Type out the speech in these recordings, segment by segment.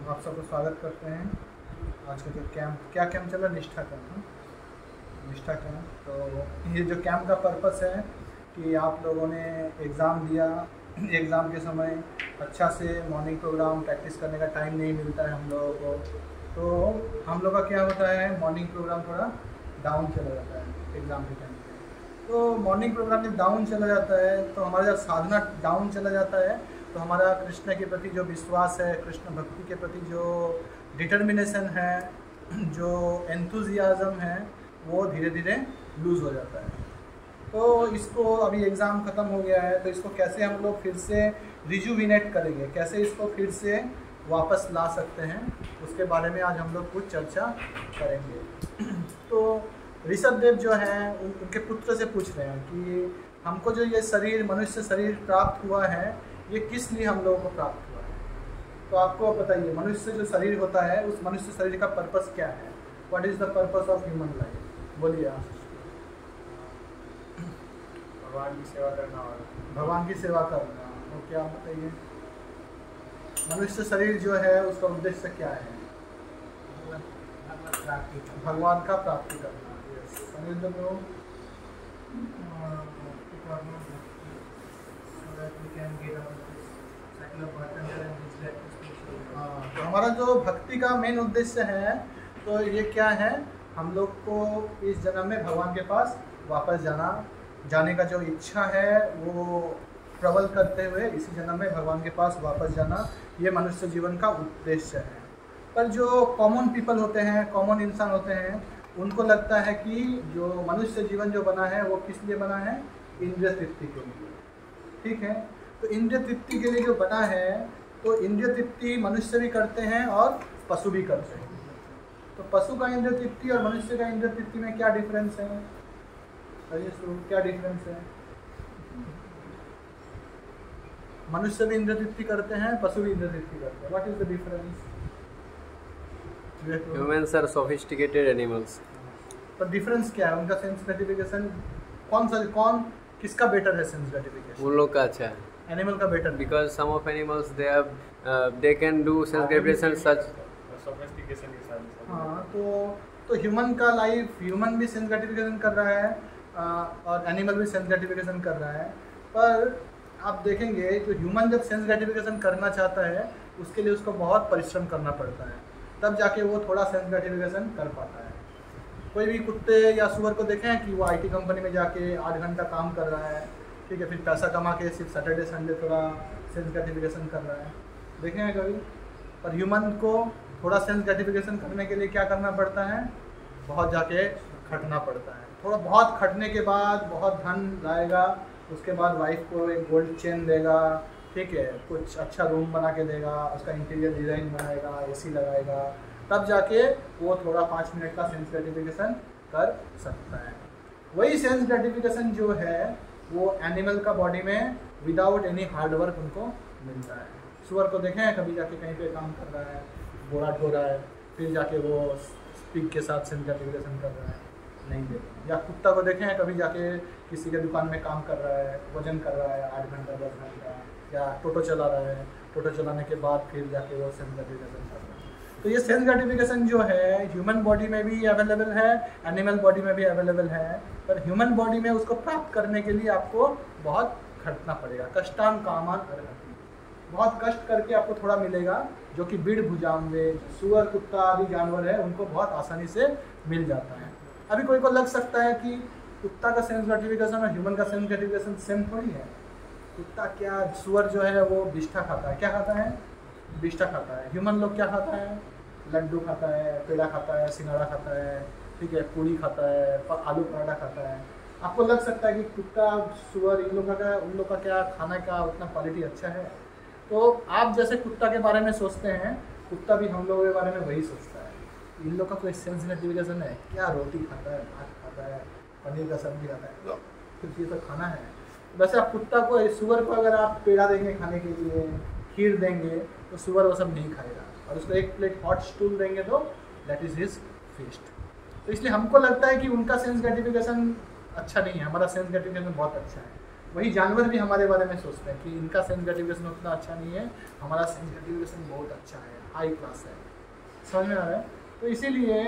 आप सबको स्वागत करते हैं। आज का जो क्या कैंप चल रहा है, निष्ठा कैंप। निष्ठा कैंप, तो ये जो कैंप का पर्पस है कि आप लोगों ने एग्ज़ाम दिया, एग्ज़ाम के समय अच्छा से मॉर्निंग प्रोग्राम प्रैक्टिस करने का टाइम नहीं मिलता है हम लोगों को। तो हम लोग का क्या होता है, मॉर्निंग प्रोग्राम थोड़ा डाउन चला जाता है एग्ज़ाम के टाइम पे। तो मॉर्निंग प्रोग्राम जब डाउन चला जाता है तो हमारा जब साधना डाउन चला जाता है तो हमारा कृष्ण के प्रति जो विश्वास है, कृष्ण भक्ति के प्रति जो डिटर्मिनेशन है, जो एंथुजियाज़म है, वो धीरे धीरे लूज़ हो जाता है। तो इसको अभी एग्ज़ाम ख़त्म हो गया है, तो इसको कैसे हम लोग फिर से रिजुविनेट करेंगे, कैसे इसको फिर से वापस ला सकते हैं, उसके बारे में आज हम लोग कुछ चर्चा करेंगे। तो ऋषभ देव जो हैं उनके पुत्र से पूछ रहे हैं कि हमको जो ये शरीर, मनुष्य शरीर प्राप्त हुआ है, ये किस लिए हम लोगों को प्राप्त हुआ है। तो आपको बताइए, मनुष्य जो शरीर होता है, उस मनुष्य शरीर का पर्पस क्या है? What is the purpose of human life? बोलिए आप। भगवान की सेवा करना। और भगवान की सेवा करना। तो क्या आप बताइए, मनुष्य शरीर जो है उसका उद्देश्य क्या है? भगवान का प्राप्ति करना। समझ लो। तो हमारा जो भक्ति का मेन उद्देश्य है, तो ये क्या है, हम लोग को इस जन्म में भगवान के पास वापस जाने का जो इच्छा है वो प्रबल करते हुए इसी जन्म में भगवान के पास वापस जाना, ये मनुष्य जीवन का उद्देश्य है। पर जो कॉमन पीपल होते हैं, कॉमन इंसान होते हैं, उनको लगता है कि जो मनुष्य जीवन जो बना है वो किस लिए बना है? इंद्रिय तृप्ति के लिए। ठीक है, तो इंद्रिय तृप्ति के लिए जो बना है, तो इंद्रिय तृप्ति मनुष्य भी करते हैं और पशु भी करते हैं। तो पशु का इंद्रिय तृप्ति और मनुष्य का इंद्रिय तृप्ति में क्या डिफरेंस है? क्या डिफरेंस है? मनुष्य भी इंद्रिय तृप्ति करते हैं, पशु भी इंद्रिय तृप्ति करते हैं। What is the difference? Humans are sophisticated animals. पर डिफरेंस क्या है उनका? सेंस ग्रेटिफिकेशन कौन किसका बेटर है? सेंस ग्रेटिफिकेशन उन लोग का अच्छा है। एनिमल का better, because some of animals they can do sense gratification such sophistication के साथ। हाँ, तो ह्यूमन का लाइफ, ह्यूमन भी सेंस ग्रेटिफिकेशन कर रहा है और एनिमल भी सेंस ग्रेटिफिकेशन कर रहा है। पर आप देखेंगे जो ह्यूमन जब सेंस ग्रेटिफिकेशन करना चाहता है, उसके लिए उसको बहुत परिश्रम करना पड़ता है, तब जाके वो थोड़ा सेंस ग्रेटिफिकेशन कर पाता है। कोई भी कुत्ते या सुअर को देखें कि वो IT कंपनी में जाके 8 घंटा काम कर रहा है, ठीक है, फिर पैसा कमा के सिर्फ सैटरडे संडे थोड़ा सेंस ग्रेटिफिकेशन कर रहा है, देखें हैं कभी? पर ह्यूमन को थोड़ा सेंस ग्रेटिफिकेशन करने के लिए क्या करना पड़ता है? बहुत जाके खटना पड़ता है। थोड़ा बहुत खटने के बाद बहुत धन लाएगा, उसके बाद वाइफ को एक गोल्ड चेन देगा, ठीक है, कुछ अच्छा रूम बना के देगा, उसका इंटीरियर डिज़ाइन बनाएगा, AC लगाएगा, तब जाके वो थोड़ा 5 मिनट का सेंस ग्रेटिफिकेशन कर सकता है। वही सेंस ग्रेटिफिकेशन जो है वो एनिमल का बॉडी में विदाउट एनी हार्ड वर्क उनको मिलता है। सुअर को देखें कभी जाके कहीं पे काम कर रहा है, बोरा ढो रहा है, फिर जाके वो स्पिक के साथ सेंस ग्रेटिफिकेशन कर रहा है, नहीं देते। या कुत्ता को देखें कभी जाके किसी के दुकान में काम कर रहा है, वजन कर रहा है 8 घंटा 10 घंटा, या टोटो चला रहा है, टोटो चलाने के बाद फिर जाके वो सेंस ग्रेटिफिकेशन कर रहा है। तो ये सेंस ग्रेटिफिकेशन जो है ह्यूमन बॉडी में भी अवेलेबल है, एनिमल बॉडी में भी अवेलेबल है, पर ह्यूमन बॉडी में उसको प्राप्त करने के लिए आपको बहुत खटना पड़ेगा। कष्टान कामान अर्हति, बहुत कष्ट करके आपको थोड़ा मिलेगा, जो कि बीड़ भुजामवे, सुअर कुत्ता आदि जानवर है उनको बहुत आसानी से मिल जाता है। अभी कोई को लग सकता है कि कुत्ता का सेंस ग्रेटिफिकेशन और ह्यूमन का सेंस ग्रेटिफिकेशन सेम थोड़ी है। कुत्ता क्या, सुअर जो है वो बिष्ठा खाता है, क्या खाता है? बिष्ठा खाता है। ह्यूमन लोग क्या खाता है? लड्डू खाता है, पेड़ा खाता है, सिंघाड़ा खाता है, ठीक है, पूड़ी खाता है, आलू पराठा खाता है। आपको लग सकता है कि कुत्ता, सुअर, उन लोग का क्या खाना का उतना क्वालिटी अच्छा है? तो आप जैसे कुत्ता के बारे में सोचते हैं, कुत्ता भी हम लोगों के बारे में वही सोचता है। इन लोग का कोई सेंस ग्रेटिफिकेशन है क्या? रोटी खाता है, भात खाता है, पनीर का सब्जी खाता है, फिर ये तो खाना है। वैसे आप कुत्ता को, सुअर को अगर आप पेड़ा देंगे खाने के लिए, खीर देंगे, तो सुअर वो सब नहीं खाएगा, और उसको एक प्लेट हॉट स्टूल देंगे तो दैट इज़ हिज फीस्ट। तो इसलिए हमको लगता है कि उनका सेंस ग्रेटिफिकेशन अच्छा नहीं है, हमारा सेंस ग्रेटिफिकेशन बहुत अच्छा है। वही जानवर भी हमारे बारे में सोचते हैं कि इनका सेंस ग्रेटिफिकेशन उतना अच्छा नहीं है, हमारा सेंस ग्रेटिफिकेशन बहुत अच्छा है, हाई क्लास है। समझ में आ रहा है? तो इसीलिए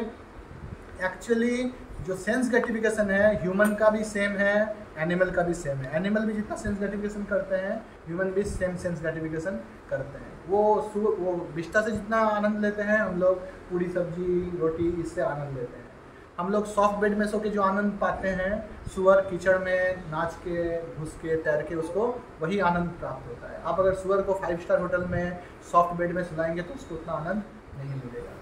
एक्चुअली जो सेंस ग्रेटिफिकेशन है ह्यूमन का भी सेम है, एनिमल का भी सेम है। एनिमल भी जितना सेंस ग्रेटिफिकेशन करते हैं ह्यूमन भी सेम सेंस ग्रेटिफिकेशन करते हैं। वो विष्टा से जितना आनंद लेते हैं हम लोग पूरी सब्जी रोटी इससे आनंद लेते हैं। हम लोग सॉफ्ट बेड में सो के जो आनंद पाते हैं, सुअर कीचड़ में नाच के घुस के तैर के उसको वही आनंद प्राप्त होता है। आप अगर सुअर को 5 स्टार होटल में सॉफ्ट बेड में सुलाएंगे तो उसको उतना आनंद नहीं मिलेगा।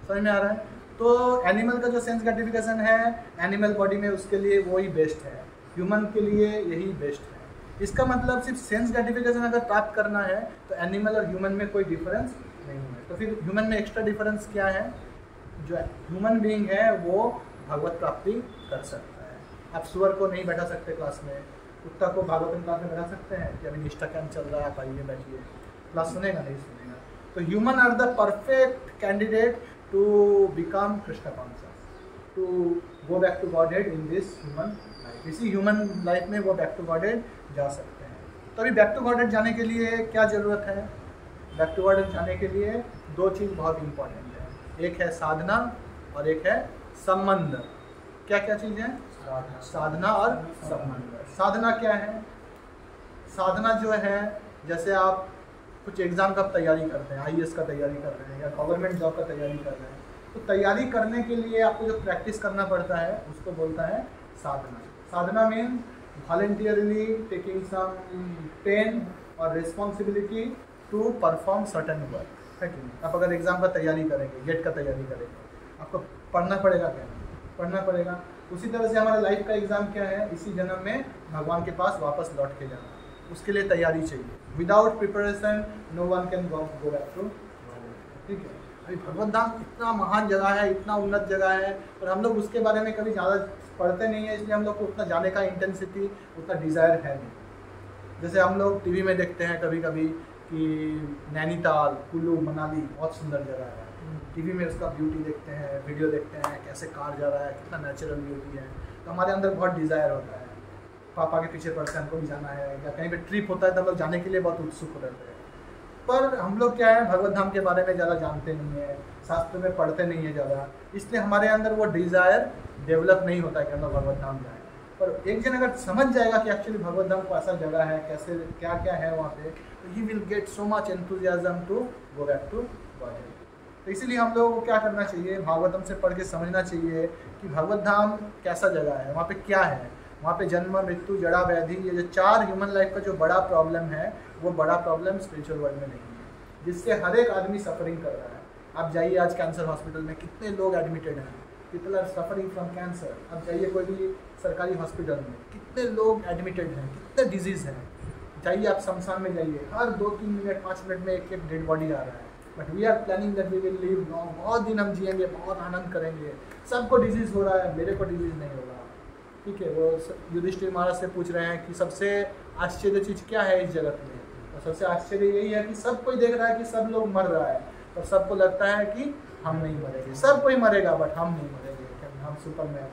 समझ में आ रहा है? तो एनिमल का जो सेंस ग्रेटिफिकेशन है एनिमल बॉडी में उसके लिए वही बेस्ट है, ह्यूमन के लिए यही बेस्ट है। इसका मतलब सिर्फ सेंस ग्रेटिफिकेशन अगर प्राप्त करना है तो एनिमल और ह्यूमन में कोई डिफरेंस नहीं है। तो फिर ह्यूमन में एक्स्ट्रा डिफरेंस क्या है? जो ह्यूमन बीइंग है वो भगवत प्राप्ति कर सकता है। आप सुअर को नहीं बैठा सकते क्लास में, कुत्ता को भागवतम क्लास में बैठा सकते हैं कि अभी निष्ठा कैंप चल रहा है, आप आइए बैठिए, क्लास सुनेगा? नहीं सुनेगा। तो human are the perfect candidate to become Krishna conscious, to go back to Godhead in this human life. इसी ह्यूमन लाइफ में वो बैक टू गॉडहेड जा सकते हैं। तो अभी बैक टू गॉडहेड जाने के लिए क्या ज़रूरत है? बैक टू गॉडहेड जाने के लिए 2 चीज़ बहुत इंपॉर्टेंट है, एक है साधना और एक है संबंध। क्या क्या चीज़ है? साधना और संबंध। साधना क्या है? साधना जो है जैसे आप कुछ एग्ज़ाम का तैयारी करते हैं, IAS का तैयारी कर रहे हैं या गवर्नमेंट जॉब का तैयारी कर रहे हैं, तो तैयारी करने के लिए आपको जो प्रैक्टिस करना पड़ता है उसको बोलता है साधना। Sadhana means voluntarily taking some pain और responsibility to perform certain work, है कि नहीं? आप अगर एग्ज़ाम का तैयारी करेंगे, गेट का तैयारी करेंगे, आपको पढ़ना पड़ेगा क्या? पढ़ना पड़ेगा। उसी तरह से हमारा लाइफ का एग्ज़ाम क्या है? इसी जन्म में भगवान के पास वापस लौट के जाना, उसके लिए तैयारी चाहिए। Without preparation no one can go back to. ठीक है? अभी भगवत धाम इतना महान जगह है, इतना उन्नत जगह है, और हम लोग उसके बारे में कभी ज़्यादा पढ़ते नहीं है, इसलिए हम लोग को उतना जाने का इंटेंसिटी, उतना डिज़ायर है नहीं। जैसे हम लोग टीवी में देखते हैं कभी कभी कि नैनीताल, कुल्लू, मनाली बहुत सुंदर जगह है, टीवी में उसका ब्यूटी देखते हैं, वीडियो देखते हैं कैसे कार जा रहा है, कितना नेचुरल ब्यूटी है, तो हमारे अंदर बहुत डिज़ायर होता है, पापा के पीछे पड़ते हैं हमको भी जाना है, या कहीं पे ट्रिप होता है तो हम लोग जाने के लिए बहुत उत्सुक रहते हैं। पर हम लोग क्या है, भगवत धाम के बारे में ज़्यादा जानते नहीं है, शास्त्र में पढ़ते नहीं है ज़्यादा, इसलिए हमारे अंदर वो डिज़ायर डेवलप नहीं होता है कि हम लोग भगवत धाम जाएँ। पर एक जन अगर समझ जाएगा कि एक्चुअली भगवत धाम को ऐसा जगह है, कैसे क्या क्या है वहाँ पे, तो he will get so much enthusiasm to go back to Godhead. तो इसीलिए हम लोगों को क्या करना चाहिए, भागवतम से पढ़ के समझना चाहिए कि भगवत धाम कैसा जगह है, वहाँ पे क्या है। वहाँ पे जन्म, मृत्यु, जड़ा, व्याधि, ये जो 4 ह्यूमन लाइफ का जो बड़ा प्रॉब्लम है, वो बड़ा प्रॉब्लम स्पिरिचुअल वर्ल्ड में नहीं है, जिससे हर एक आदमी सफरिंग कर रहा है। आप जाइए आज कैंसर हॉस्पिटल में कितने लोग एडमिटेड हैं, people are suffering from cancer. अब जाइए कोई भी सरकारी हॉस्पिटल में कितने लोग एडमिटेड हैं, कितने डिजीज़ हैं। जाइए आप शमशान में जाइए, हर 2-3 मिनट 5 मिनट में एक डेड बॉडी आ रहा है। But we are planning that we will live long, बहुत दिन हम जिएंगे, बहुत आनंद करेंगे। सबको डिजीज़ हो रहा है, मेरे को डिजीज़ नहीं होगा। ठीक है, वो युधिष्ठिर महाराज से पूछ रहे हैं कि सबसे आश्चर्य चीज़ क्या है इस जगत में, और सबसे आश्चर्य यही है कि सब कोई देख रहा है कि सब लोग मर रहा है, और सबको लगता है कि हम नहीं मरेंगे। सब कोई मरेगा बट हम नहीं मरेंगे, हम सुपरमैन,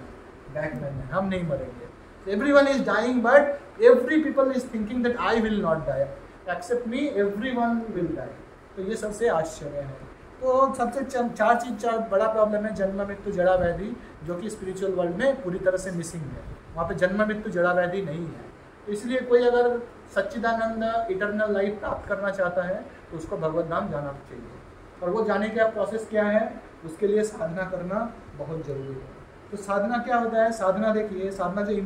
बैटमैन हैं, हम नहीं मरेंगे। Everyone is dying but every people is thinking that I will not die, except me, everyone will die. तो ये सबसे आश्चर्य है। तो सबसे 4 बड़ा प्रॉब्लम है, जन्म, मृत्यु, जड़ा, व्याधि, जो कि स्पिरिचुअल वर्ल्ड में पूरी तरह से मिसिंग है। वहाँ पे जन्म, मृत्यु, जड़ा, व्याधि नहीं है। तो इसलिए कोई अगर सच्चिदानंद इटर्नल लाइफ प्राप्त करना चाहता है तो उसको भगवत धाम जाना चाहिए। और वो जाने का प्रोसेस क्या है, उसके लिए साधना करना बहुत ज़रूरी है। तो साधना क्या होता है? साधना देखिए, साधना जो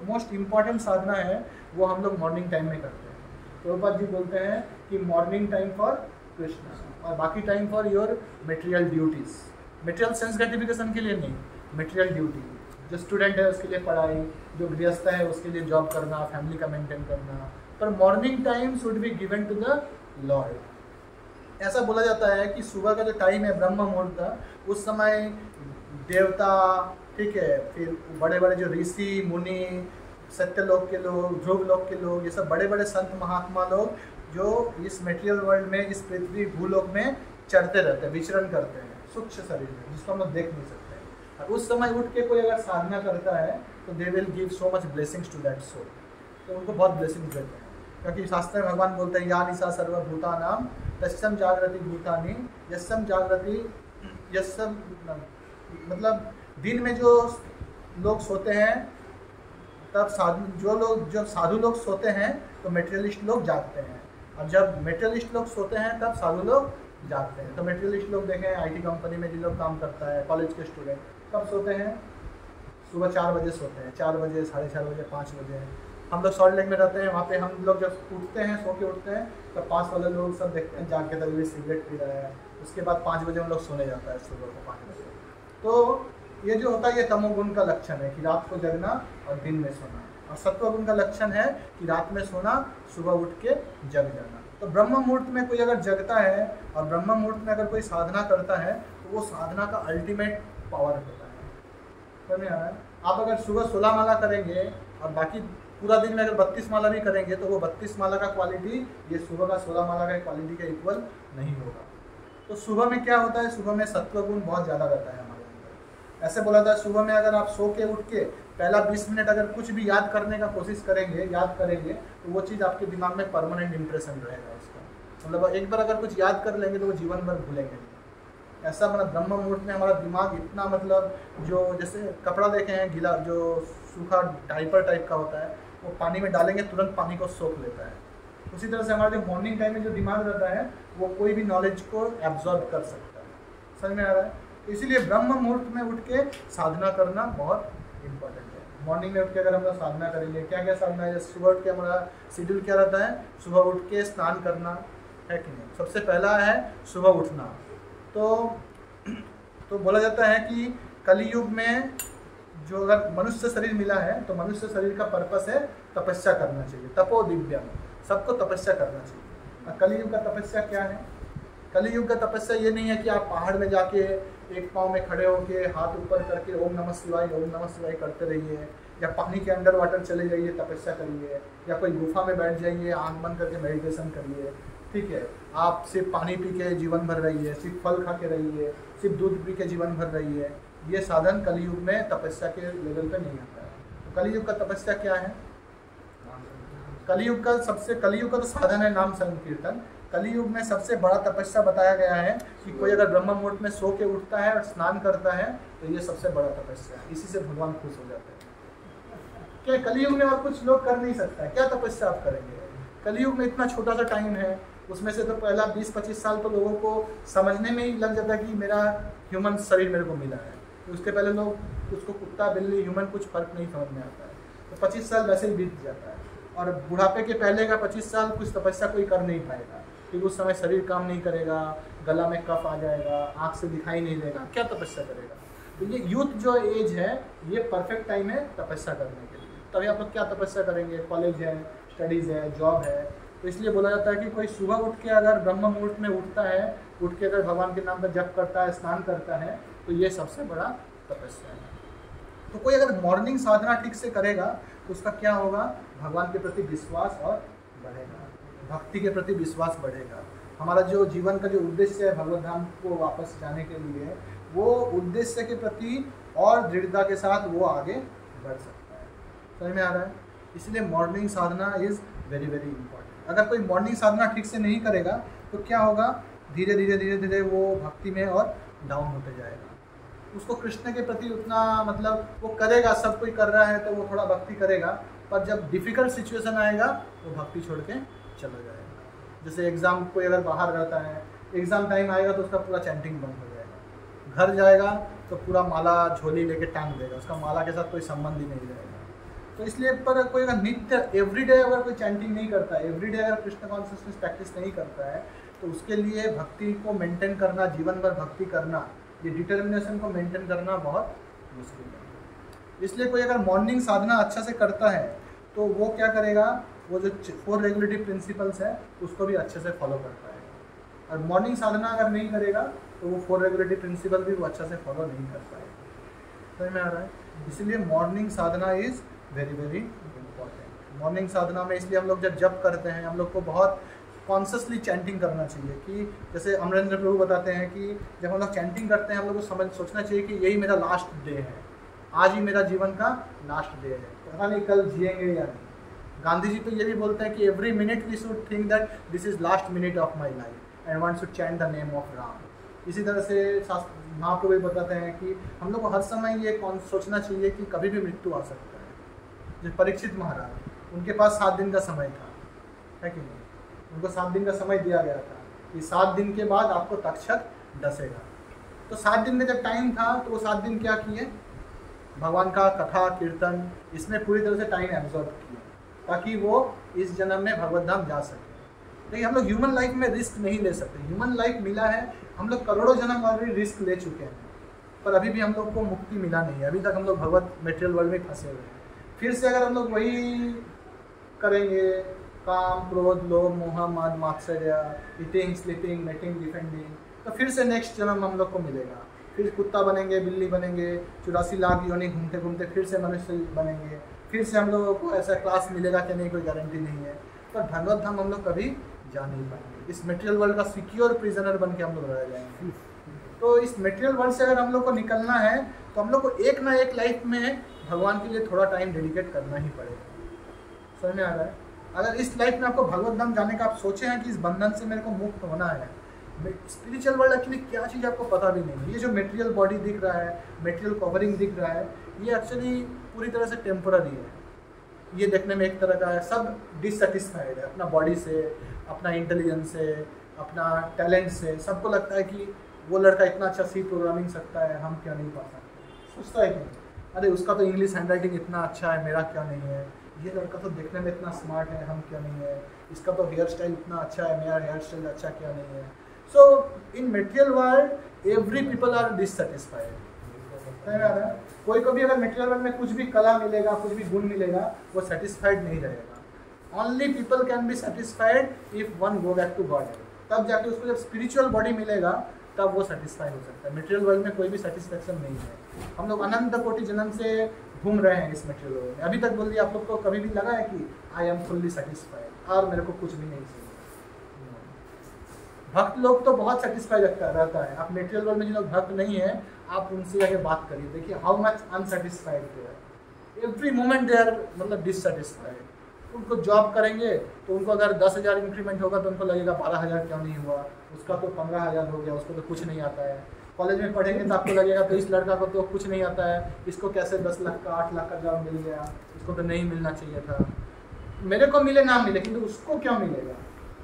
मोस्ट इम्पॉर्टेंट साधना है वो हम लोग मॉर्निंग टाइम में करते हैं। प्रभुपाद जी बोलते हैं कि मॉर्निंग टाइम फॉर कृष्णा और बाकी time for your material duties. Material sense gratification के लिए नहीं, मटेरियल ड्यूटी। जो स्टूडेंट है उसके लिए पढ़ाई, जो गृहस्थ है उसके लिए जॉब करना, फैमिली का मेंटेन करना। पर morning time should be given to the lord. ऐसा बोला जाता है कि सुबह का जो टाइम है ब्रह्म मुहूर्त का, उस समय देवता, ठीक है, फिर बड़े बड़े जो ऋषि मुनि, सत्यलोक के लोग, ध्रुव लोक के लोग, ये सब बड़े बड़े संत महात्मा लोग जो इस मटेरियल वर्ल्ड में, इस पृथ्वी भूलोक में चढ़ते रहते हैं, विचरण करते हैं सूक्ष्म शरीर में, जिसको हम लोग देख नहीं सकते। और उस समय उठ के कोई अगर साधना करता है तो they will give so much blessings to that soul. तो उनको बहुत ब्लेसिंग्स देते हैं। क्योंकि शास्त्र में भगवान बोलते हैं या निशा सर्वभूतानाम तस्सम जागृति भूतानि यस्सम जागृति यस्सम, मतलब दिन में जो लोग सोते हैं तब जो साधु लोग सोते हैं तो मेटेरियलिस्ट लोग जागते हैं, और जब मेटेरियलिस्ट लोग सोते हैं तब साधु लोग जागते हैं। तो मेटेरियलिस्ट लोग देखें आईटी कंपनी में जिन लोग काम करता है, कॉलेज के स्टूडेंट कब सोते हैं? सुबह 4 बजे सोते हैं, 4 बजे, 4:30 बजे, 5 बजे। हम लोग सॉल्ट लेक में रहते हैं, वहाँ पे हम लोग जब उठते हैं, सो के उठते हैं, तो पास वाले लोग सब देखते हैं जाग के तभी सिगरेट पी रहा है। उसके बाद 5 बजे हम लोग सोने जाता है, सुबह को 5 बजे। तो ये जो होता है ये तमोगुण का लक्षण है कि रात को जगना और दिन में सोना, और सत्वगुण का लक्षण है कि रात में सोना, सुबह उठ के जग जाना। तो ब्रह्म मुहूर्त में कोई अगर जगता है और ब्रह्म मुहूर्त में अगर कोई साधना करता है तो वो साधना का अल्टीमेट पावर होता है। समझ में आ रहा है? आप अगर सुबह 16 माला करेंगे और बाकी पूरा दिन में अगर 32 माला भी करेंगे तो वो 32 माला का क्वालिटी ये सुबह का 16 माला का क्वालिटी के इक्वल नहीं होगा। तो सुबह में क्या होता है? सुबह में सत्वगुण बहुत ज़्यादा रहता है हमारे अंदर। ऐसे बोला था सुबह में अगर आप सो के उठ के पहला 20 मिनट अगर कुछ भी याद करने का कोशिश करेंगे, याद करेंगे, तो वो चीज़ आपके दिमाग में परमानेंट इंप्रेशन रहेगा उसका। मतलब एक बार अगर कुछ याद कर लेंगे तो वो जीवन भर भूलेंगे नहीं। ऐसा मतलब ब्रह्म मुहूर्त में हमारा दिमाग इतना, मतलब जो जैसे कपड़ा देखे हैं गीला, जो सूखा डाइपर टाइप का होता है, वो पानी में डालेंगे तुरंत पानी को सोख लेता है। उसी तरह से हमारा जो मॉर्निंग टाइम में जो दिमाग रहता है वो कोई भी नॉलेज को एब्जॉर्ब कर सकता है। समझ में आ रहा है? इसीलिए ब्रह्म मुहूर्त में उठ के साधना करना बहुत इम्पोर्टेंट है। मॉर्निंग में उठ के अगर हम लोग साधना करेंगे, क्या क्या साधना है? जैसे सुबह उठ के हमारा शेड्यूल क्या रहता है? सुबह उठ के स्नान करना है कि नहीं? सबसे पहला है सुबह उठना। तो बोला जाता है कि कलयुग में जो अगर मनुष्य शरीर मिला है तो मनुष्य शरीर का पर्पस है तपस्या करना चाहिए। तपो दिव्यम, सबको तपस्या करना चाहिए। और कलयुग का तपस्या क्या है? कलयुग का तपस्या ये नहीं है कि आप पहाड़ में जाके एक पाँव में खड़े होके हाथ ऊपर करके ओम नमः शिवाय करते रहिए, या पानी के अंडर वाटर चले जाइए तपस्या करिए, या कोई गुफा में बैठ जाइए आंख बंद करके मेडिटेशन करिए। ठीक है, आप सिर्फ पानी पी के जीवन भर रहिए, सिर्फ फल खा के रहिए, सिर्फ दूध पी के जीवन भर रहिए। ये साधन कलयुग में तपस्या के लेवल पे नहीं आता है। तो कलयुग का तपस्या क्या है? कलयुग का तो साधन है नाम संकीर्तन। कलयुग में सबसे बड़ा तपस्या बताया गया है कि कोई अगर ब्रह्म मुहूर्त में सो के उठता है और स्नान करता है तो ये सबसे बड़ा तपस्या है। इसी से भगवान खुश हो जाते हैं। क्या कलयुग में और कुछ लोग कर नहीं सकता है? क्या तपस्या आप करेंगे? कलयुग में इतना छोटा सा टाइम है, उसमें से तो पहला 20-25 साल तो लोगों को समझने में ही लग जाता है कि मेरा ह्यूमन शरीर मेरे को मिला है। तो उसके पहले लोग उसको कुत्ता बिल्ली ह्यूमन कुछ फर्क नहीं समझ में आता है। तो 25 साल वैसे ही बीत जाता है, और बुढ़ापे के पहले का 25 साल कुछ तपस्या कोई कर नहीं पाएगा, क्योंकि उस समय शरीर काम नहीं करेगा, गला में कफ आ जाएगा, आँख से दिखाई नहीं देगा, क्या तपस्या करेगा? तो ये यूथ जो एज है ये परफेक्ट टाइम है तपस्या करने के लिए। तभी आप लोग क्या तपस्या करेंगे? कॉलेज है, स्टडीज़ है, जॉब है। तो इसलिए बोला जाता है कि कोई सुबह उठ के अगर ब्रह्म मुहूर्त में उठता है, उठ के अगर भगवान के नाम पर जप करता है, स्नान करता है, तो ये सबसे बड़ा तपस्या है। तो कोई अगर मॉर्निंग साधना ठीक से करेगा तो उसका क्या होगा? भगवान के प्रति विश्वास और बढ़ेगा, भक्ति के प्रति विश्वास बढ़ेगा। हमारा जो जीवन का जो उद्देश्य है भगवत धाम को वापस जाने के लिए, वो उद्देश्य के प्रति और दृढ़ता के साथ वो आगे बढ़ सकता है। समझ में आ रहा है? इसलिए morning sadhana is very very important. अगर कोई मॉर्निंग साधना ठीक से नहीं करेगा तो क्या होगा? धीरे धीरे वो भक्ति में और डाउन होते जाएगा। उसको कृष्ण के प्रति उतना, मतलब वो करेगा, सब कोई कर रहा है तो वो थोड़ा भक्ति करेगा, पर जब डिफ़िकल्ट सिचुएशन आएगा तो भक्ति छोड़ के चला जाएगा। जैसे एग्ज़ाम कोई अगर बाहर रहता है, एग्ज़ाम टाइम आएगा तो उसका पूरा चैंटिंग बंद हो जाएगा। घर जाएगा तो पूरा माला झोली लेके टांग देगा, उसका माला के साथ कोई संबंध ही नहीं रहेगा। तो इसलिए पर कोई अगर नित्य एवरीडे अगर कोई चैंटिंग नहीं करता है, एवरीडे अगर कृष्ण कॉन्शियसनेस प्रैक्टिस नहीं करता है, तो उसके लिए भक्ति को मेंटेन करना, जीवन भर भक्ति करना, ये डिटर्मिनेशन को मेंटेन करना बहुत मुश्किल है। इसलिए कोई अगर मॉर्निंग साधना अच्छा से करता है तो वो क्या करेगा? वो जो 4 रेगुलेटरी प्रिंसिपल्स है उसको भी अच्छे से फॉलो कर पाएगा। और मॉर्निंग साधना अगर नहीं करेगा तो वो 4 रेगुलेटरी प्रिंसिपल भी वो अच्छा से फॉलो नहीं कर पाएगा। समझ में आ रहा है? इसलिए morning sadhana is very very important. Morning साधना में इसलिए हम लोग जब जप करते हैं हम लोग को बहुत कॉन्शियसली चैंटिंग करना चाहिए। कि जैसे अमरेंद्र प्रभु बताते हैं कि जब हम लोग चैंटिंग करते हैं हम लोग को सोचना चाहिए कि यही मेरा लास्ट डे है, आज ही मेरा जीवन का लास्ट डे है, पता नहीं कल जिएंगे या नहीं। गांधी जी तो ये भी बोलते हैं कि every minute we should think that this is last minute of my life and one should chant the name of Ram. इसी तरह से महाप्रभु भी बताते हैं कि हम लोग को हर समय ये सोचना चाहिए कि कभी भी मृत्यु आ सकता है। जो परीक्षित महाराज, उनके पास 7 दिन का समय था, है कि नहीं? उनको 7 दिन का समय दिया गया था कि 7 दिन के बाद आपको तक्षक डसेगा। तो 7 दिन में जब टाइम था तो वो 7 दिन क्या किए? भगवान का कथा कीर्तन इसमें पूरी तरह से टाइम एब्जॉर्ब किया ताकि वो इस जन्म में भगवत धाम जा सके। लेकिन हम लोग ह्यूमन लाइफ में रिस्क नहीं ले सकते। ह्यूमन लाइफ मिला है, हम लोग करोड़ों जन्म ऑलरेडी रिस्क ले चुके हैं, पर अभी भी हम लोग को मुक्ति मिला नहीं है। अभी तक हम लोग भगवत मेटेरियल वर्ल्ड में फंसे हुए हैं। फिर से अगर हम लोग वही करेंगे, काम, क्रोध, लोभ, मोह, मद, मात्सर्य, ईटिंग, स्लीपिंग, मेटिंग, डिफेंडिंग, तो फिर से नेक्स्ट जन्म हम लोग को मिलेगा। फिर कुत्ता बनेंगे, बिल्ली बनेंगे, 84 लाख योनि घूमते घूमते फिर से मनुष्य बनेंगे। फिर से हम लोगों को ऐसा क्लास मिलेगा कि नहीं, कोई गारंटी नहीं है। पर भगवत धाम हम लोग कभी जा नहीं पाएंगे। इस मटेरियल वर्ल्ड का सिक्योर प्रिजनर बन के हम लोग रह जाएंगे। तो इस मटेरियल वर्ल्ड से अगर हम लोग को निकलना है तो हम लोग को एक ना एक लाइफ में भगवान के लिए थोड़ा टाइम डेडिकेट करना ही पड़ेगा। समझ में आ रहा है? अगर इस लाइफ में आपको भगवत धाम जाने का आप सोचे हैं कि इस बंधन से मेरे को मुक्त होना है, स्पिरिचुअल वर्ल्ड एक्चुअली क्या चीज़ आपको पता भी नहीं है। ये जो मटेरियल बॉडी दिख रहा है, मटेरियल कवरिंग दिख रहा है, ये एक्चुअली पूरी तरह से टेम्पररी है। ये देखने में एक तरह का है, सब डिससेटिस्फाइड है अपना बॉडी से, अपना इंटेलिजेंस से, अपना टैलेंट से। सबको लगता है कि वो लड़का इतना अच्छा सी प्रोग्रामिंग सकता है, हम क्यों नहीं पा सकते। सोचता है कि अरे उसका तो इंग्लिश हैंडराइटिंग इतना अच्छा है, मेरा क्या नहीं है। ये लड़का तो देखने में इतना स्मार्ट है, हम क्यों नहीं है। इसका तो हेयर स्टाइल इतना अच्छा है, मेरा हेयर स्टाइल अच्छा क्यों नहीं है। So in material world every people are dissatisfied. कोई को भी अगर मटेरियल वर्ल्ड में कुछ भी कला मिलेगा, कुछ भी गुण मिलेगा, वो सेटिस्फाइड नहीं रहेगा। Only people can be satisfied if one go back to God. तब जाके उसको जब स्पिरिचुअल बॉडी मिलेगा तब वो सेटिस्फाई हो सकता है। मटेरियल वर्ल्ड में कोई भी सेटिस्फेक्शन नहीं है। हम लोग अनंत कोटि जन्म से घूम रहे हैं इस मटेरियल वर्ल्ड में। अभी तक बोल दिया, आप लोग को कभी भी लगा है कि आई एम फुल्ली सेटिस्फाइड और मेरे को कुछ भी नहीं चाहिए? भक्त लोग तो बहुत सेटिस्फाइड रहता है। आप मटेरियल वर्ल्ड में जो लोग भक्त नहीं है, आप उनसे आगे बात करिए, देखिए how much unsatisfied they are. Every moment they are मतलब डिससेटिस्फाइड। उनको जॉब करेंगे तो उनको अगर 10,000 इंक्रीमेंट होगा तो उनको लगेगा 12,000 क्यों नहीं हुआ, उसका तो 15,000 हो गया, उसको तो कुछ नहीं आता है। कॉलेज में पढ़ेंगे तो आपको लगेगा तो इस लड़का को तो कुछ नहीं आता है, इसको कैसे 10 लाख का 8 लाख का जॉब मिल गया, इसको तो नहीं मिलना चाहिए था। मेरे को मिले ना मिले, किंतु उसको क्यों मिलेगा,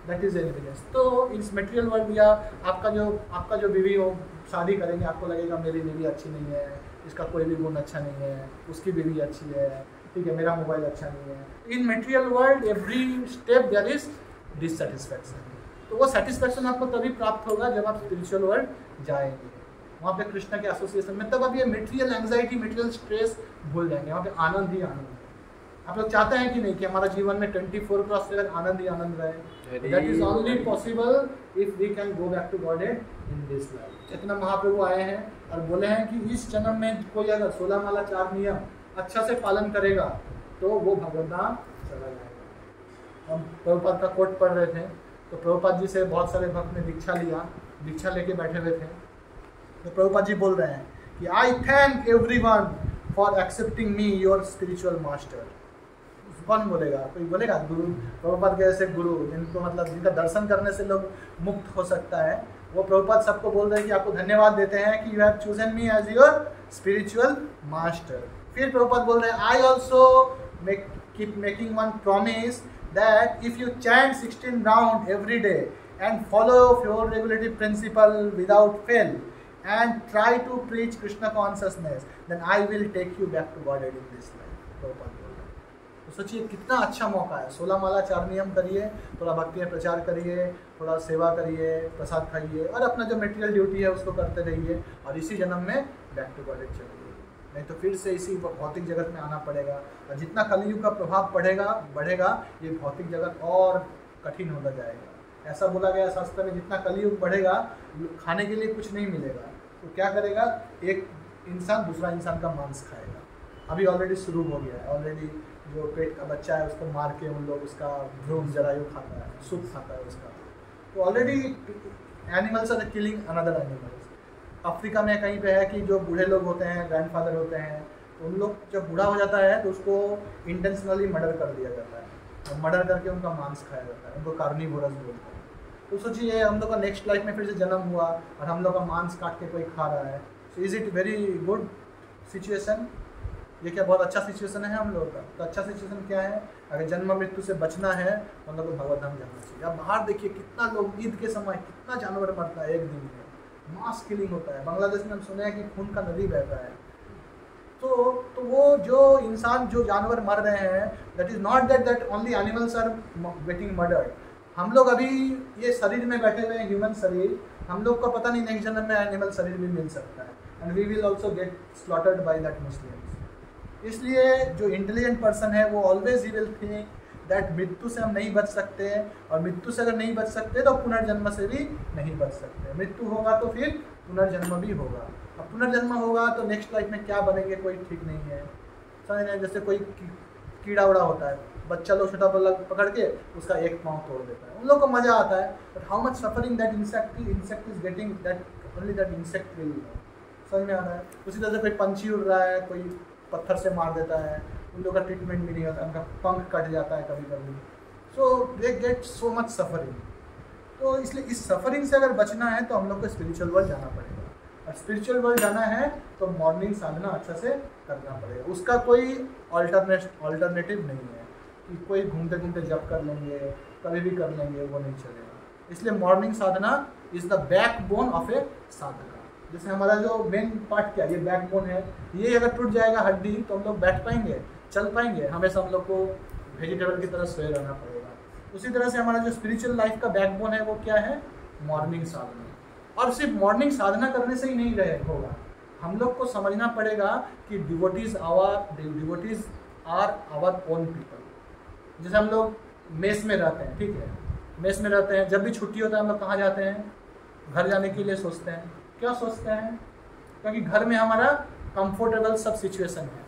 दैट इज एविडेंस। तो इस मटेरियल वर्ल्ड या आपका जो बीवी हो, शादी करेंगे आपको लगेगा मेरी बीवी अच्छी नहीं है, इसका कोई भी गुण अच्छा नहीं है, उसकी बीवी अच्छी है, ठीक है, मेरा मोबाइल अच्छा नहीं है। In material world every step there is dissatisfaction. तो वो सेटिस्फैक्शन आपको तभी प्राप्त होगा जब आप स्पिरिचुअल वर्ल्ड जाएंगे, वहाँ पे कृष्ण के एसोसिएशन में। तब आप ये मटेरियल एंग्जाइटी, मटेरियल स्ट्रेस भूल जाएंगे। वहाँ पे आनंद ही आनंद है। आप लोग चाहते हैं कि नहीं कि हमारा जीवन में 24/7 आनंद ही आनंद रहे? That is only possible if we can go back to Godhead in this life. Chaitanya Mahaprabhu आए हैं और बोले हैं कि इस जन्म में कोई अगर 16 माला 4 नियम अच्छा से पालन करेगा तो वो भगवत धाम चला जाएगा। हम प्रभुपाद का कोट पढ़ रहे थे तो प्रभुपाद जी से बहुत सारे भक्त ने दीक्षा लिया, दीक्षा लेके बैठे हुए थे। तो प्रभुपाद जी बोल रहे हैं कि आई thank everyone for accepting me your spiritual master. कौन बोलेगा? कोई बोलेगा? गुरु। प्रभुपाद के जैसे गुरु जिनको मतलब जिनका दर्शन करने से लोग मुक्त हो सकता है, वो प्रभुपाद सबको बोल रहे हैं कि आपको धन्यवाद देते हैं कि you have chosen me as your spiritual master. फिर प्रभुपाद बोल रहे हैं I also keep making one promise that if you chant 16 round every day and follow your regulative principle without fail and try to preach Krishna consciousness, then I will take you back to Godhead in this life. Prabhupada बोल रहे हैं। तो सोचिए कितना अच्छा मौका है। 16 माला 4 नियम करिए, थोड़ा भक्ति में प्रचार करिए, थोड़ा सेवा करिए, प्रसाद खाइए और अपना जो मटेरियल ड्यूटी है उसको करते रहिए और इसी जन्म में बैक टू गॉडेड चलिए। नहीं तो फिर से इसी भौतिक जगत में आना पड़ेगा और जितना कलयुग का प्रभाव बढ़ेगा ये भौतिक जगत और कठिन होता जाएगा। ऐसा बोला गया शास्त्र में, जितना कलयुग बढ़ेगा खाने के लिए कुछ नहीं मिलेगा तो क्या करेगा, एक इंसान दूसरा इंसान का मांस खाएगा। अभी ऑलरेडी शुरू हो गया है। ऑलरेडी जो पेट का बच्चा है उसको मार के उन लोग उसका भ्रूण जरायु खाता है, सूप खाता है उसका। तो already animals are killing another animals. Africa में कहीं पे है कि जो बूढ़े लोग होते हैं, ग्रैंडफादर होते हैं, तो उन लोग जब बूढ़ा हो जाता है तो उसको इंटेंशनली मर्डर कर दिया जाता है। और मर्डर करके उनका मांस खाया जाता है, उनको कार्निवोरस बोलते हैं। तो सोचिए हम लोग का नेक्स्ट लाइफ में फिर से जन्म हुआ और हम लोग का मांस काट के कोई खा रहा है, so is it very good situation? ये क्या बहुत अच्छा सिचुएशन है हम लोग का? तो अच्छा सिचुएशन क्या है? अगर जन्म मृत्यु से बचना है तो हम लोग को भगवत धाम जाना चाहिए। अब बाहर देखिए कितना लोग ईद के समय कितना जानवर मरता है एक दिन में, मास किलिंग होता है। बांग्लादेश में हम सुने हैं कि खून का नदी बहता है। तो वो जो इंसान जो जानवर मर रहे हैं, that is not that only animals are getting murdered. हम लोग अभी ये शरीर में बैठे हुए हैं, ह्यूमन शरीर, हम लोग को पता नहीं नेक्स्ट जन्म में एनिमल शरीर भी मिल सकता है, and we will also get slaughtered by that Muslims. इसलिए जो इंटेलिजेंट पर्सन है वो always he will think that मृत्यु से हम नहीं बच सकते, और मृत्यु से अगर नहीं बच सकते तो पुनर्जन्म से भी नहीं बच सकते। मृत्यु होगा तो फिर पुनर्जन्म भी होगा, अब पुनर्जन्म होगा तो नेक्स्ट लाइफ में क्या बनेंगे कोई ठीक नहीं है। समझ रहे? जैसे कोई कीड़ा उड़ा होता है, बच्चा लोग छोटा बल्ला पकड़ के उसका एक पाँव तोड़ देता है, उन लोग को मज़ा आता है, but how much suffering that insect is getting, that only that insect will know. समझ में आ रहा है? उसी तरह से कोई पंछी उड़ रहा है, कोई पत्थर से मार देता है, उन लोगों का ट्रीटमेंट भी नहीं होता, उनका पंख कट जाता है कभी कभी, so they get so much suffering. तो इसलिए इस सफरिंग से अगर बचना है तो हम लोग को स्पिरिचुअल वर्ल्ड जाना पड़ेगा, और स्पिरिचुअल वर्ल्ड जाना है तो मॉर्निंग साधना अच्छा से करना पड़ेगा। उसका कोई ऑल्टरनेटिव नहीं है कि कोई घूमते घूमते जब कर लेंगे कभी भी कर लेंगे, वो नहीं चलेगा। इसलिए morning sadhana is the backbone of a sadhaka. जैसे हमारा जो मेन पार्ट क्या है, ये बैकबोन है, ये अगर टूट जाएगा हड्डी तो हम लोग बैठ पाएंगे, चल पाएंगे? हमेशा हम लोग को वेजिटेबल की तरह सोए रहना पड़ेगा। उसी तरह से हमारा जो स्पिरिचुअल लाइफ का बैकबोन है वो क्या है? मॉर्निंग साधना। और सिर्फ मॉर्निंग साधना करने से ही नहीं रहे होगा, हम लोग को समझना पड़ेगा कि devotees are our own people. जैसे हम लोग मेस में रहते हैं, ठीक है, मेस में रहते हैं, जब भी छुट्टी होता है हम लोग कहाँ जाते हैं? घर जाने के लिए सोचते हैं। क्यों सोचते हैं? क्योंकि घर में हमारा कंफर्टेबल सब सिचुएशन है।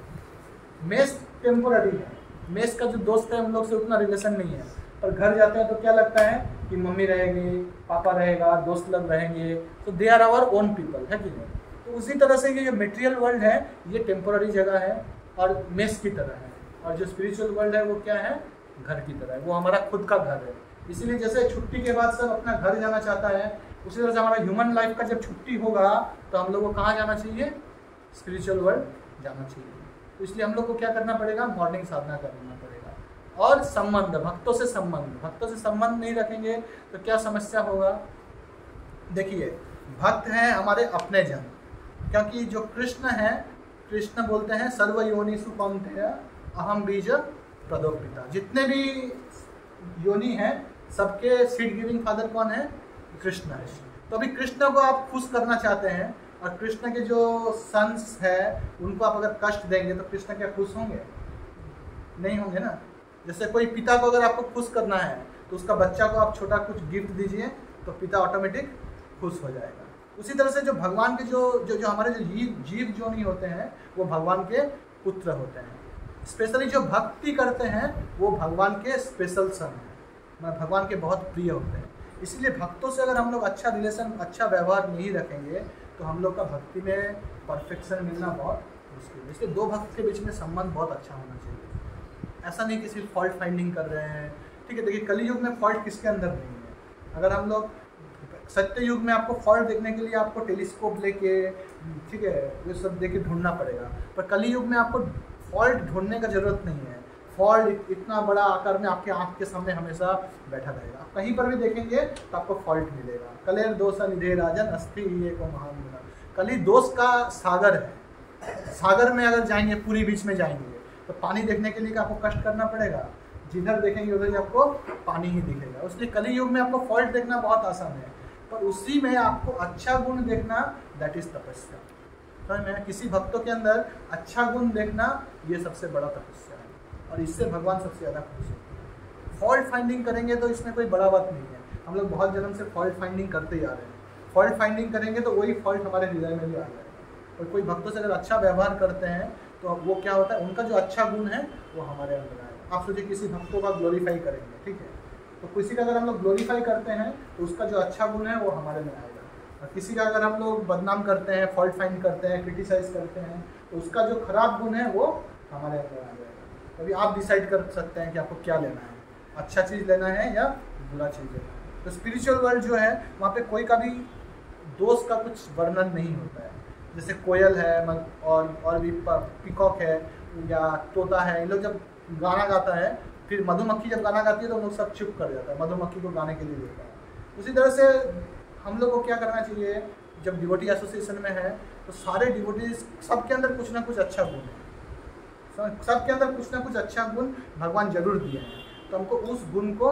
मेस टेम्पोररी है, मेस का जो दोस्त है हम लोग से उतना रिलेशन नहीं है, पर घर जाते हैं तो क्या लगता है कि मम्मी रहेगी, पापा रहेगा, दोस्त लोग रहेंगे, तो they are our own people, है कि नहीं? तो उसी तरह से ये जो मटेरियल वर्ल्ड है ये टेम्पोररी जगह है और मेस की तरह है, और जो स्पिरिचुअल वर्ल्ड है वो क्या है? घर की तरह है, वो हमारा खुद का घर है। इसीलिए जैसे छुट्टी के बाद सब अपना घर जाना चाहता है, उसी तरह से हमारा ह्यूमन लाइफ का जब छुट्टी होगा तो हम लोग को कहाँ जाना चाहिए? स्पिरिचुअल वर्ल्ड जाना चाहिए। तो इसलिए हम लोग को क्या करना पड़ेगा? मॉर्निंग साधना करना पड़ेगा। और संबंध, भक्तों से संबंध नहीं रखेंगे तो क्या समस्या होगा? देखिए, भक्त हैं हमारे अपने जन, क्योंकि जो कृष्ण है, कृष्ण बोलते हैं सर्व योनिषु कौन्तेय अहम बीज प्रदोपिता। जितने भी योनि हैं सबके सीड गिविंग फादर कौन है? कृष्ण है। तो अभी कृष्ण को आप खुश करना चाहते हैं, और कृष्ण के जो सन्स है उनको आप अगर कष्ट देंगे तो कृष्ण क्या खुश होंगे? नहीं होंगे ना। जैसे कोई पिता को अगर आपको खुश करना है तो उसका बच्चा को आप छोटा कुछ गिफ्ट दीजिए तो पिता ऑटोमेटिक खुश हो जाएगा। उसी तरह से जो भगवान के जो हमारे जो जीव जो नहीं होते हैं वो भगवान के पुत्र होते हैं। स्पेशली जो भक्ति करते हैं वो भगवान के स्पेशल सन हैं, भगवान के बहुत प्रिय होते हैं। इसलिए भक्तों से अगर हम लोग अच्छा रिलेशन, अच्छा व्यवहार नहीं रखेंगे तो हम लोग का भक्ति में परफेक्शन मिलना बहुत मुश्किल है। इसलिए दो भक्त के बीच में संबंध बहुत अच्छा होना चाहिए। ऐसा नहीं कि सिर्फ फॉल्ट फाइंडिंग कर रहे हैं, ठीक है। देखिए, कली युग में फॉल्ट किसके अंदर नहीं है। अगर हम लोग सत्य युग में आपको फॉल्ट देखने के लिए आपको टेलीस्कोप लेके, ठीक है, ये सब देके ढूंढना पड़ेगा, पर कली युग में आपको फॉल्ट ढूंढने का जरूरत नहीं है। फॉल्ट इतना बड़ा आकार में आपके आँख के सामने हमेशा बैठा रहेगा, आप कहीं पर भी देखेंगे तो आपको फॉल्ट मिलेगा। कलेर दोष निधे राजन अस्थि ये को महान गुना। कली दोष का सागर है, सागर में अगर जाएंगे, पूरी बीच में जाएंगे तो पानी देखने के लिए आपको कष्ट करना पड़ेगा, जिधर देखेंगे उधर ही आपको पानी ही दिखेगा। इसलिए कली युग में आपको फॉल्ट देखना बहुत आसान है, पर उसी में आपको अच्छा गुण देखना, दैट इज तपस्या। समझ में? किसी भक्तों के अंदर अच्छा गुण देखना ये सबसे बड़ा तपस्या है, और इससे भगवान सबसे ज़्यादा खुश होते हैं। फॉल्ट फाइंडिंग करेंगे तो इसमें कोई बड़ा बात नहीं है, हम लोग बहुत जन्म से फॉल्ट फाइंडिंग करते ही आ रहे हैं। फॉल्ट फाइंडिंग करेंगे तो वही फॉल्ट हमारे हृदय में भी आ जाएगा। और कोई भक्तों से अगर अच्छा व्यवहार करते हैं तो वो क्या होता है, उनका जो अच्छा गुण है वो हमारे अंदर आएगा। आप सोचिए, किसी भक्तों का ग्लोरीफाई करेंगे, ठीक है, तो किसी का अगर हम लोग ग्लोरीफाई करते हैं तो उसका जो अच्छा गुण है वो हमारे में आएगा। और किसी का अगर हम लोग बदनाम करते हैं, फॉल्ट फाइंड करते हैं, क्रिटिसाइज करते हैं, तो उसका जो खराब गुण है वो हमारे अंदर आ जाएगा। तभी आप डिसाइड कर सकते हैं कि आपको क्या लेना है। अच्छा चीज़ लेना है या बुरा चीज़ लेना है। तो स्पिरिचुअल वर्ल्ड जो है वहाँ पे कोई का भी दोष का कुछ वर्णन नहीं होता है। जैसे कोयल है और भी पीकॉक है या तोता है, इन लोग जब गाना गाता है, फिर मधुमक्खी जब गाना गाती है तो उन लोग सब चुप कर जाता है, मधुमक्खी को गाने के लिए देता है। उसी तरह से हम लोग को क्या करना चाहिए, जब डिवोटी एसोसिएशन में है तो सारे डिवोटीज सबके अंदर कुछ ना कुछ अच्छा गुण है, सबके अंदर कुछ ना कुछ अच्छा गुण भगवान जरूर दिए हैं। तो हमको उस गुण को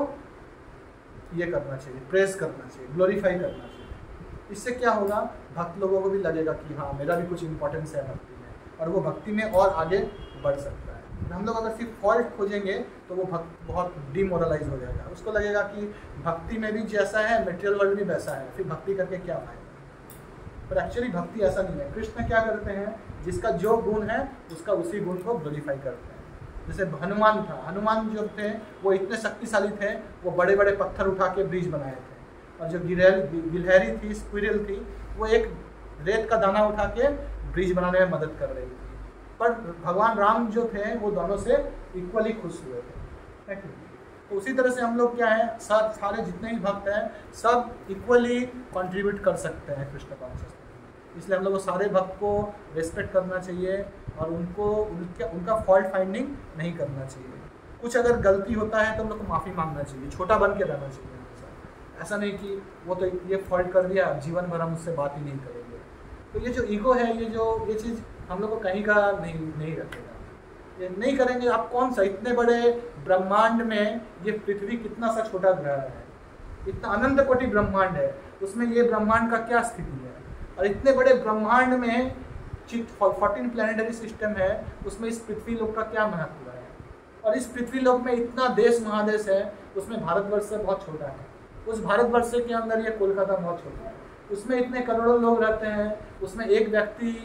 ये करना चाहिए, प्रेज करना चाहिए, ग्लोरीफाई करना चाहिए। इससे क्या होगा, भक्त लोगों को भी लगेगा कि हाँ मेरा भी कुछ इंपॉर्टेंस है भक्ति में, और वो भक्ति में और आगे बढ़ सकता है। हम लोग अगर सिर्फ फॉल्ट खोजेंगे तो वो भक्त बहुत डिमोरलाइज हो जाएगा, उसको लगेगा कि भक्ति में भी जैसा है मटेरियल वर्ल्ड भी वैसा है, फिर भक्ति करके क्या फायदा। पर एक्चुअली भक्ति ऐसा नहीं है। कृष्ण क्या करते हैं, जिसका जो गुण है उसका उसी गुण को ग्लोरीफाई करते हैं। जैसे हनुमान था, हनुमान जो थे वो इतने शक्तिशाली थे, वो बड़े बड़े पत्थर उठा के ब्रिज बनाए थे। और जो गिलहरी थी, स्क्विरल थी, वो एक रेत का दाना उठा के ब्रिज बनाने में मदद कर रही थी। पर भगवान राम जो थे वो दोनों से इक्वली खुश हुए थे। तो उसी तरह से हम लोग क्या है, सारे जितने भी भक्त हैं सब इक्वली कंट्रीब्यूट कर सकते हैं कृष्ण कॉन्शियसनेस। इसलिए हम लोग को सारे भक्त को रेस्पेक्ट करना चाहिए और उनका फॉल्ट फाइंडिंग नहीं करना चाहिए। कुछ अगर गलती होता है तो हम लोग को माफ़ी मांगना चाहिए, छोटा बन के रहना चाहिए हमेशा। ऐसा नहीं कि वो तो ये फॉल्ट कर दिया, जीवन भर हम उससे बात ही नहीं करेंगे। तो ये जो ईगो है, ये चीज़ हम लोग को कहीं का नहीं रखेगा, ये नहीं करेंगे। आप कौन सा, इतने बड़े ब्रह्मांड में ये पृथ्वी कितना सा छोटा ग्रह है, इतना अनंत कोटि ब्रह्मांड है, उसमें ये ब्रह्मांड का क्या स्थिति है। और इतने बड़े ब्रह्मांड में 14 प्लैनेटरी सिस्टम है, उसमें इस पृथ्वी लोक का क्या महत्व है। और इस पृथ्वी लोक में इतना देश महादेश है, उसमें भारतवर्ष से बहुत छोटा है। उस भारतवर्ष के अंदर ये कोलकाता बहुत छोटा है, उसमें इतने करोड़ों लोग रहते हैं। उसमें एक व्यक्ति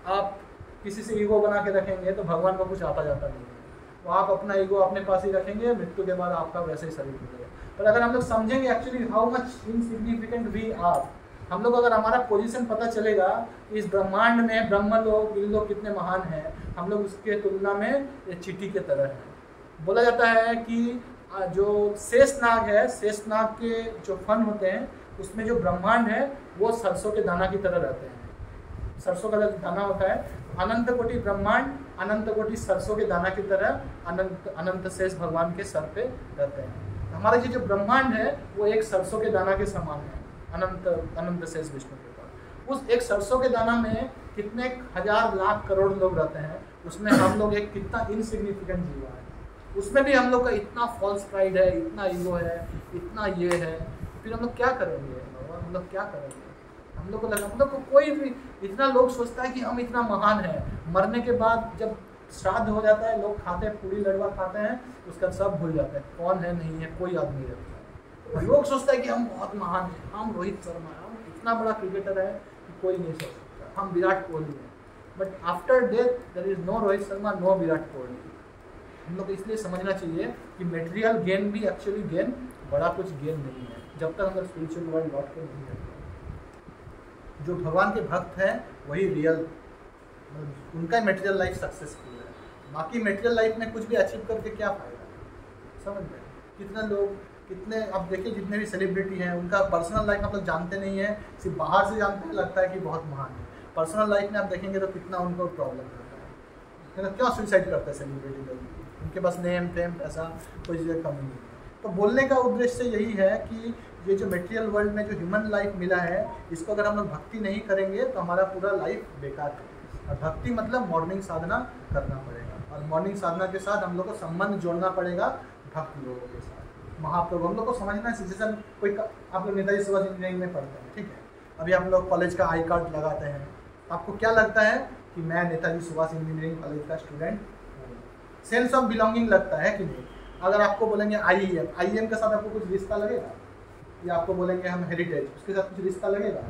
आप किसी से ईगो बना के रखेंगे तो भगवान को कुछ आता जाता नहीं है, तो आप अपना ईगो अपने पास ही रखेंगे, मृत्यु के बाद आपका वैसे ही शरीर मिलेगा। पर अगर हम लोग समझेंगे actually how much insignificant we are, हम लोग अगर हमारा पोजीशन पता चलेगा कि इस ब्रह्मांड में ब्रह्म लोग, इन लोग कितने महान हैं, हम लोग उसके तुलना में ये चींटी के तरह हैं। बोला जाता है कि जो शेषनाग है, शेषनाग के जो फन होते हैं उसमें जो ब्रह्मांड है वो सरसों के दाना की तरह रहते हैं। सरसों का दाना होता है, अनंत कोटि ब्रह्मांड अनंत कोटि सरसों के दाना की तरह अनंत शेष भगवान के सर पे रहते हैं। हमारा ये जो ब्रह्मांड है वो एक सरसों के दाना के समान है, अनंत शेष विष्णु के पास। उस एक सरसों के दाना में कितने हजार लाख करोड़ लोग रहते हैं, उसमें हम लोग एक कितना इनसिग्निफिकेंट जीव है। उसमें भी हम लोग का इतना फॉल्स प्राइड है, इतना ईगो है, इतना ये है। फिर हम लोग क्या करेंगे, हम लोग क्या करेंगे। हम लोग को लगा, हम लोग को कोई भी, इतना लोग सोचता है कि हम इतना महान है। मरने के बाद जब श्राद्ध हो जाता है, लोग खाते हैं, पूरी लड़वा खाते हैं, उसका सब भूल जाते हैं कौन है नहीं है, कोई आदमी रहता है। लोग सोचता है कि हम बहुत महान हैं, हम रोहित शर्मा, हम इतना बड़ा क्रिकेटर है कि कोई नहीं सोच सकता, हम विराट कोहली हैं। But after death there is no Rohit Sharma, no Virat Kohli. हम लोग को इसलिए समझना चाहिए कि मटेरियल गेन भी एक्चुअली गेन बड़ा कुछ गेन नहीं है, जब तक हम लोग स्पिरिचुअल वर्ल्ड लौट के नहीं रहते। जो भगवान के भक्त हैं वही रियल, उनका मटेरियल लाइफ सक्सेसफुल है। बाकी मटेरियल लाइफ में कुछ भी अचीव करके क्या फ़ायदा, समझ में। कितने लोग, कितने आप देखिए, जितने भी सेलिब्रिटी हैं उनका पर्सनल लाइफ हम लोग जानते नहीं है, सिर्फ बाहर से जानते हैं, लगता है कि बहुत महान है। पर्सनल लाइफ में आप देखेंगे तो कितना उनको प्रॉब्लम रहता है, क्यों सुसाइड करते हैं सेलिब्रिटी लोग, उनके पास नेम फेम ऐसा कोई चीज़ें कमी नहीं है। तो बोलने का उद्देश्य यही है कि ये जो मटेरियल वर्ल्ड में जो ह्यूमन लाइफ मिला है, इसको अगर हम लोग भक्ति नहीं करेंगे तो हमारा पूरा लाइफ बेकार है। और भक्ति मतलब मॉर्निंग साधना करना पड़ेगा, और मॉर्निंग साधना के साथ हम लोग को संबंध जोड़ना पड़ेगा भक्त लोगों के साथ। महाप्रभु हम लोग को समझना है, जैसे कोई आप लोग नेताजी सुभाष इंजीनियरिंग में पढ़ते हैं, ठीक है, अभी आप लोग कॉलेज का आई कार्ड लगाते हैं, आपको क्या लगता है कि मैं नेताजी सुभाष इंजीनियरिंग कॉलेज का स्टूडेंट हूँ, सेंस ऑफ बिलोंगिंग लगता है कि नहीं। अगर आपको बोलेंगे आईएम के साथ आपको कुछ रिश्ता लगेगा, या आपको बोलेंगे हम हेरिटेज, उसके साथ कुछ रिश्ता लगेगा,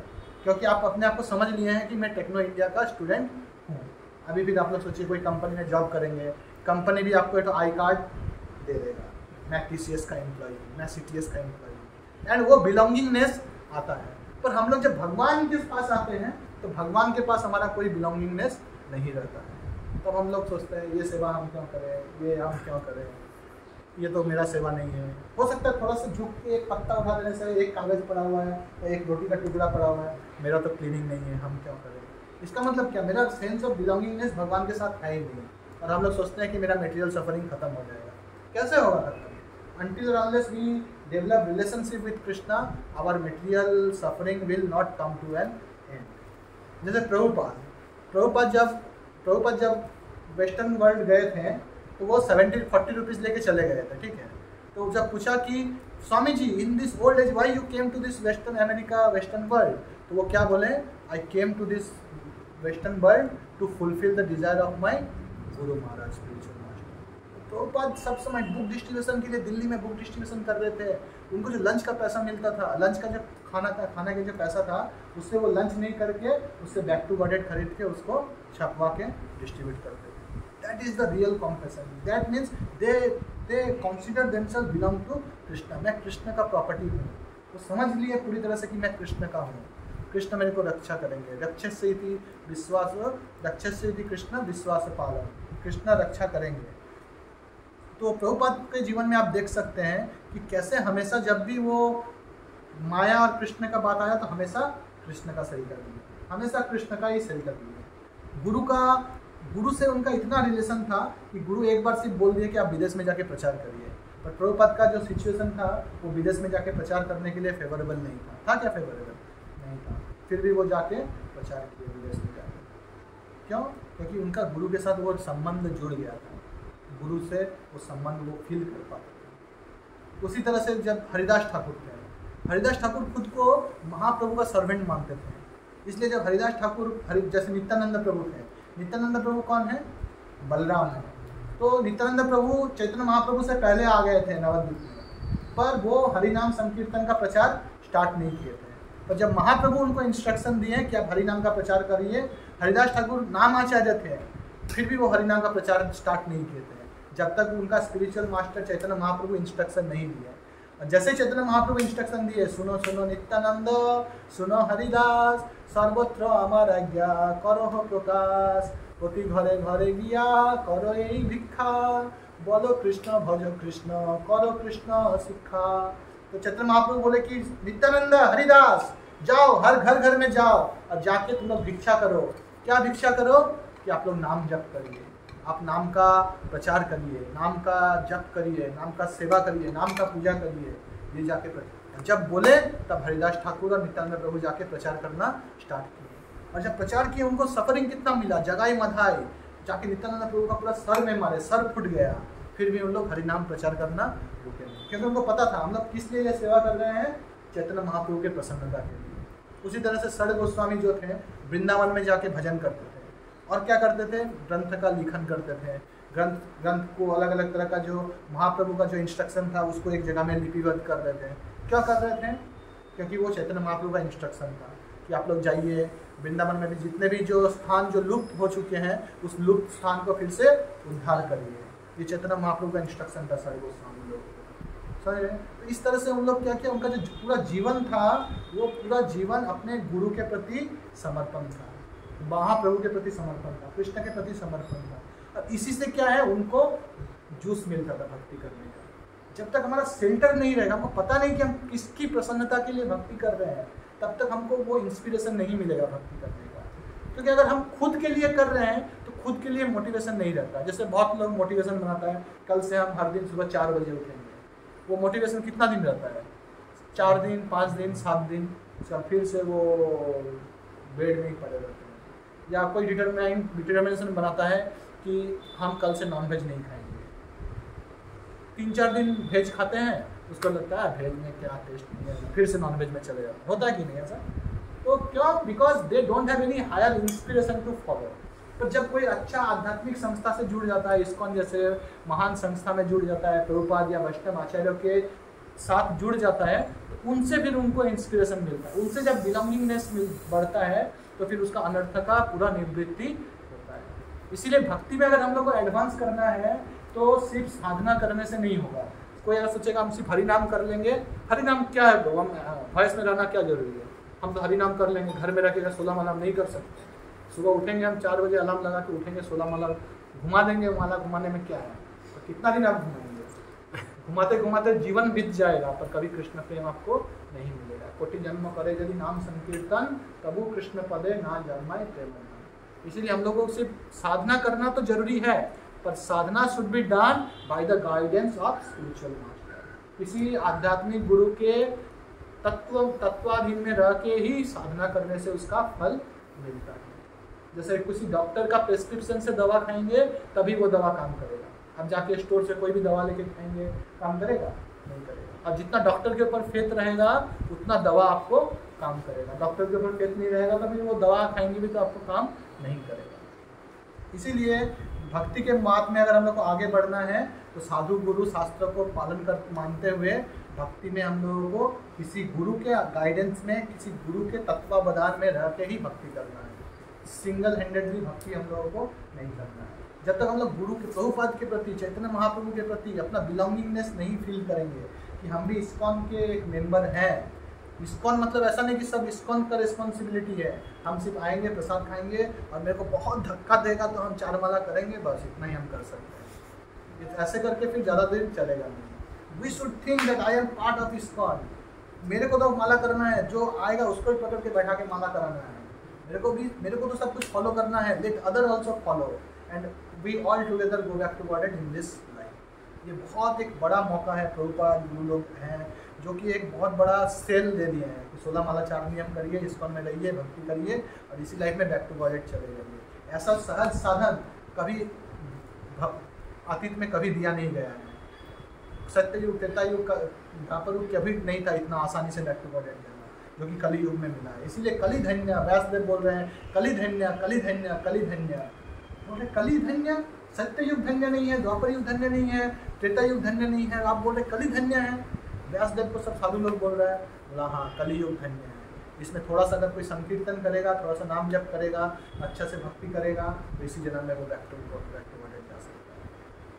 क्योंकि आप अपने आप को समझ लिए हैं कि मैं टेक्नो इंडिया का स्टूडेंट हूँ। अभी फिर आप लोग सोचिए कोई कंपनी में जॉब करेंगे, कंपनी भी आपको एक आई कार्ड दे देगा, मैं TCS का एम्प्लॉई, मैं CTS का एम्प्लॉई, एंड वो बिलोंगिंगनेस आता है। पर हम लोग जब भगवान के पास आते हैं तो भगवान के पास हमारा कोई बिलोंगिंगनेस नहीं रहता है। तब हम लोग सोचते हैं ये सेवा हम क्यों करें, ये हम क्यों करें। ये तो मेरा सेवा नहीं है। हो सकता है थोड़ा सा झुक के एक पत्ता उठा देने से, एक कागज़ पड़ा हुआ है या एक रोटी का टुकड़ा पड़ा हुआ है, मेरा तो क्लीनिंग नहीं है, हम क्या करें। इसका मतलब क्या, मेरा सेंस ऑफ बिलोंगिंगनेस भगवान के साथ है ही नहीं। और हम लोग सोचते हैं कि मेरा मेटेरियल सफरिंग खत्म हो जाएगा। कैसे होगा खत्म? Until or unless we develop relationship with Krishna, our material suffering will not come to an end. जैसे प्रभुपाद जब वेस्टर्न वर्ल्ड गए थे तो वो 40 रुपीज़ लेके चले गए थे, ठीक है। तो जब पूछा कि Swami ji in this old age why you came to this western America, western world, तो वो क्या बोले, I came to this western world to fulfil the desire of my guru Maharaj spiritual master. Prabhupada सब समय बुक डिस्ट्रीब्यूशन के लिए दिल्ली में बुक डिस्ट्रीब्यूशन कर रहे थे। उनको जो लंच का पैसा मिलता था, लंच का जो खाना का जो पैसा था, उससे वो लंच नहीं करके उससे बैक टू गॉडेड खरीद के उसको छपवा के डिस्ट्रीब्यूट करते थे। That is the real compassion. That means they consider themselves belong to Krishna. मैं कृष्ण का प्रॉपर्टी हूँ। तो समझ लिए पूरी तरह से कि मैं कृष्ण का हूँ, कृष्ण मेरे को रक्षा करेंगे। रक्षस्येति विश्वास, रक्षस्येति कृष्ण विश्वास पालन, कृष्ण रक्षा करेंगे। तो प्रभुपाद के जीवन में आप देख सकते हैं कि कैसे हमेशा जब भी वो माया और कृष्ण का बात आया तो हमेशा कृष्ण का सही कर दिया, हमेशा कृष्ण का ही सही कर दिया। गुरु से उनका इतना रिलेशन था कि गुरु एक बार सिर्फ बोल दिए कि आप विदेश में जाके प्रचार करिए, पर प्रभुपाद का जो सिचुएशन था वो विदेश में जाके प्रचार करने के लिए फेवरेबल नहीं था। क्या फेवरेबल नहीं था? फिर भी वो जाके प्रचार किए विदेश में जाके। क्यों? क्योंकि उनका गुरु के साथ वो संबंध जुड़ गया था, गुरु से वो संबंध वो फील कर पाते थे। उसी तरह से जब हरिदास ठाकुर खुद को महाप्रभु का सर्वेंट मानते थे, इसलिए जब हरिदास ठाकुर जैसे नित्यानंद प्रभु थे, नित्यानंद प्रभु कौन है? बलराम है। तो नित्यानंद प्रभु चैतन्य महाप्रभु से पहले आ गए थे नवद्वीप में, पर वो हरिनाम संकीर्तन का प्रचार स्टार्ट नहीं किए थे। पर जब महाप्रभु उनको इंस्ट्रक्शन दिए कि आप हरिनाम का प्रचार करिए, हरिदास ठाकुर नाम आचार्य थे, फिर भी वो हरिनाम का प्रचार स्टार्ट नहीं किए थे जब तक उनका spiritual master Chaitanya Mahaprabhu instruction नहीं दिए। जैसे चैतन्य महाप्रभु इंस्ट्रक्शन दिए, सुनो सुनो नित्यानंद, सुनो हरिदास, सर्वत्र अमर आज्ञा करो प्रकाश, प्रति घरे घरे गिया करो यही भिक्षा, बोलो कृष्ण भजो कृष्ण करो कृष्ण शिक्षा। तो चैतन्य महाप्रभु बोले कि नित्यानंद, हरिदास, जाओ हर घर में जाओ और जाके तुम लोग भिक्षा करो। क्या भिक्षा करो? कि आप लोग नाम जप करिए, आप नाम का प्रचार करिए, नाम का जप करिए, नाम का सेवा करिए, नाम का पूजा करिए। ये जाके जब बोले तब हरिदास ठाकुर और नित्यानंद प्रभु जाके प्रचार करना स्टार्ट किए। और जब प्रचार किए उनको सफरिंग कितना मिला, जगाई मधाई, जाके नित्यानंद प्रभु का पूरा सर में मारे, सर फूट गया, फिर भी उन लोग हरिनाम प्रचार करना रुके नहीं, क्योंकि उनको पता था हम लोग किस लिए ये सेवा कर रहे हैं, चैतन्य महाप्रभु के प्रसन्नता के लिए। उसी तरह से सड़ गोस्वामी जो थे वृंदावन में जाके भजन करते थे और क्या करते थे, ग्रंथ का लिखन करते थे। ग्रंथ को अलग अलग तरह का जो महाप्रभु का जो इंस्ट्रक्शन था उसको एक जगह में लिपिबद्ध कर रहे थे। क्यों कर रहे थे? क्योंकि वो चैतन्य महाप्रभु का इंस्ट्रक्शन था कि आप लोग जाइए वृंदावन में भी जितने भी जो स्थान जो लुप्त हो चुके हैं उस लुप्त स्थान को फिर से उद्धार करिए। ये चैतन्य महाप्रभु का इंस्ट्रक्शन था सड़ गोस्वामी लोग। समझ रहे? तो इस तरह से उन लोग क्या किया, उनका जो पूरा जीवन था वो पूरा जीवन अपने गुरु के प्रति समर्पण था, महाप्रभु के प्रति समर्पण था, कृष्ण के प्रति समर्पण था। और इसी से क्या है, उनको जूस मिलता था भक्ति करने का। जब तक हमारा सेंटर नहीं रहेगा, हमको पता नहीं कि हम किसकी प्रसन्नता के लिए भक्ति कर रहे हैं, तब तक हमको वो इंस्पिरेशन नहीं मिलेगा भक्ति करने का। क्योंकि अगर हम खुद के लिए कर रहे हैं तो खुद के लिए मोटिवेशन नहीं रहता। जैसे बहुत लोग मोटिवेशन बनाता है, कल से हम हर दिन सुबह 4 बजे उठेंगे। वो मोटिवेशन कितना दिन रहता है? 4 दिन, 5 दिन, 7 दिन, फिर से वो बेड में ही पड़े रहते हैं। या कोई डिटर्मिनेशन बनाता है कि हम कल से नॉनवेज नहीं खाएंगे, 3-4 दिन वेज खाते हैं, उसको लगता है वेज में क्या टेस्ट नहीं है, फिर से नॉनवेज में चले जाते हैं। होता है कि नहीं ऐसा? तो क्यों? Because they don't have any higher inspiration to follow. पर जब कोई अच्छा आध्यात्मिक संस्था से जुड़ जाता है, इस्कॉन जैसे महान संस्था में जुड़ जाता है, प्रभुपाद या वैष्णव आचार्यों के साथ जुड़ जाता है, तो उनसे फिर उनको इंस्पिरेशन मिलता है। उनसे जब बिलोंगिंगनेस बढ़ता है तो फिर उसका अनर्थ का पूरा निवृत्ति होता है। इसीलिए भक्ति में अगर हम लोग को एडवांस करना है तो सिर्फ साधना करने से नहीं होगा। कोई अगर सोचेगा हम सिर्फ हरिनाम कर लेंगे, हरिनाम क्या है वो, वॉइस में रहना क्या जरूरी है, हम तो हरिनाम कर लेंगे, घर में रह के 16 माला नहीं कर सकते। सुबह उठेंगे हम 4 बजे अलार्म लगा के उठेंगे, 16 माला घुमा देंगे। माला घुमाने में क्या है? तो कितना दिन आप घुमाएंगे? घुमाते घुमाते जीवन बीत जाएगा पर कभी कृष्ण प्रेम आपको नहीं मिलेगा। कोटि जन्म करे यदि नाम संकीर्तन तबु कृष्ण पदे ना जन्माए प्रेम। इसीलिए हम लोगों को सिर्फ साधना करना तो जरूरी है, पर sadhana should be done by the guidance of spiritual master. किसी आध्यात्मिक गुरु के तत्वाधीन में रह के ही साधना करने से उसका फल मिलता है। जैसे किसी डॉक्टर का प्रेस्क्रिप्शन से दवा खाएंगे तभी वो दवा काम करेगा। अब जाके स्टोर से कोई भी दवा लेके खाएंगे, काम करेगा? नहीं करेगा। अब जितना डॉक्टर के ऊपर फेथ रहेगा उतना दवा आपको काम करेगा। डॉक्टर के ऊपर फेथ नहीं रहेगा तभी वो दवा खाएंगे भी तो आपको काम नहीं करेगा। इसीलिए भक्ति के मार्ग में अगर हम लोग को आगे बढ़ना है तो साधु गुरु शास्त्र को पालन कर मानते हुए भक्ति में हम लोगों को किसी गुरु के गाइडेंस में, किसी गुरु के तत्वावधान में रह के ही भक्ति करना है। सिंगल हैंडेडली भक्ति हम लोगों को नहीं करना है। जब तक हम लोग गुरु के, प्रभुपाद के प्रति, चैतन्य महाप्रभु के प्रति अपना बिलोंगिंगनेस नहीं फील करेंगे कि हम भी इस्कॉन के एक मेंबर हैं। इस्कॉन मतलब ऐसा नहीं कि सब इस्कॉन का रिस्पॉन्सिबिलिटी है। हम सिर्फ आएंगे, प्रसाद खाएंगे और मेरे को बहुत धक्का देगा तो हम 4 माला करेंगे, बस इतना ही हम कर सकते हैं। ऐसे करके फिर ज़्यादा देर चलेगा नहीं। We should think that I am part of ISKCON. मेरे को तो माला करना है, जो आएगा उसको भी पकड़ के बैठा के माला कराना है। मेरे को तो सब कुछ फॉलो करना है। Let other also follow and we all together go back to God in this life. ये बहुत एक बड़ा मौका है। प्रभुपाद गुरु लोग हैं जो कि एक बहुत बड़ा सेल दे दिए हैं कि 16 माला 4 नियम करिए, इस्कॉन में रहिए, भक्ति करिए और इसी लाइफ में बैक टू गॉड चले जाइए। ऐसा सहज साधन कभी अतीत में कभी दिया नहीं गया है। सत्ययुग, त्रेता युग का द्वापर युग कभी नहीं था इतना आसानी से बैक टू गॉड जाना, जो कि कली युग में मिला है। इसीलिए कली धन्य, व्यासदेव बोल रहे हैं कली धन्य, कली धन्य, कली धन्य। बोले कली धन्य, सत्य युग धन्य नहीं है, द्वापर युग धन्य नहीं है, त्रेता युग धन्य नहीं है, आप बोल रहे कली धन्य है। व्यासदेव को सब साधु लोग बोल रहा है, बोला हाँ कली युग धन्य है। इसमें थोड़ा सा अगर कोई संकीर्तन करेगा, थोड़ा सा नाम जप करेगा, अच्छा से भक्ति करेगा तो इसी जन्म में वो बैक टू गॉड जा सकता है।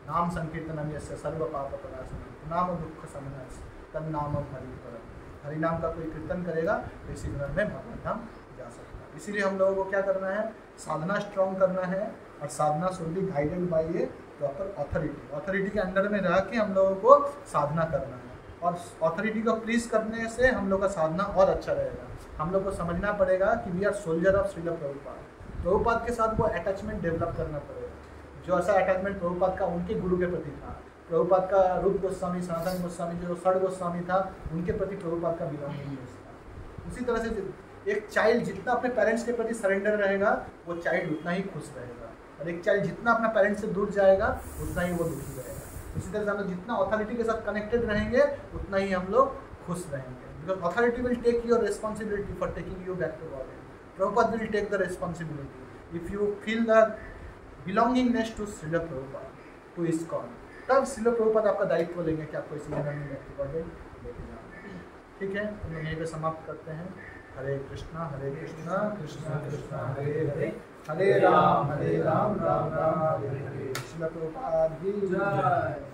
नाम संकीर्तनम यस्य सर्व पाप प्रणाशनम नाम दुख शमनः तन्नामम हरि परम। हरि नाम का कोई कीर्तन करेगा तो इसी जन्म में भगवान धाम जा सकता है। इसीलिए हम लोगों को क्या करना है, साधना स्ट्रॉन्ग करना है और sadhana should be guided by a proper authority. Authority के अंडर में रह के हम लोगों को साधना करना है और अथॉरिटी को प्लीज करने से हम लोग का साधना और अच्छा रहेगा। हम लोग को समझना पड़ेगा कि we are soldier of Srila Prabhupada. Prabhupada के साथ वो अटैचमेंट डेवलप करना पड़ेगा, जो ऐसा अटैचमेंट प्रभुपाद का उनके गुरु के प्रति था। प्रभुपाद का रूप गोस्वामी, सनातन गोस्वामी, जो षड गोस्वामी था, उनके प्रति प्रभुपाद का बिलोंगिंग था। उसी तरह से एक चाइल्ड जितना अपने पेरेंट्स के प्रति सरेंडर रहेगा वो चाइल्ड उतना ही खुश रहेगा, और एक चाइल्ड जितना अपना पेरेंट्स से दूर जाएगा उतना ही वो दुखी रहेगा। इसी तरह से हम लोग जितना अथॉरिटी के साथ कनेक्टेड रहेंगे उतना ही हम लोग खुश रहेंगे, because authority will take your responsibility for taking you back to God. Prabhupada will take the responsibility if you feel the belongingness to Srila Prabhupada, to ISKCON. तब श्रील प्रभुपाद आपका दायित्व लेंगे कि आपको इसी जन्म में बैक टू गॉड लेके जाना। ठीक है, हम लोग यहीं पे समाप्त करते हैं। हरे कृष्णा कृष्णा कृष्णा हरे हरे, हरे राम राम राम हरे हरे। श्रील प्रभुपाद की जय।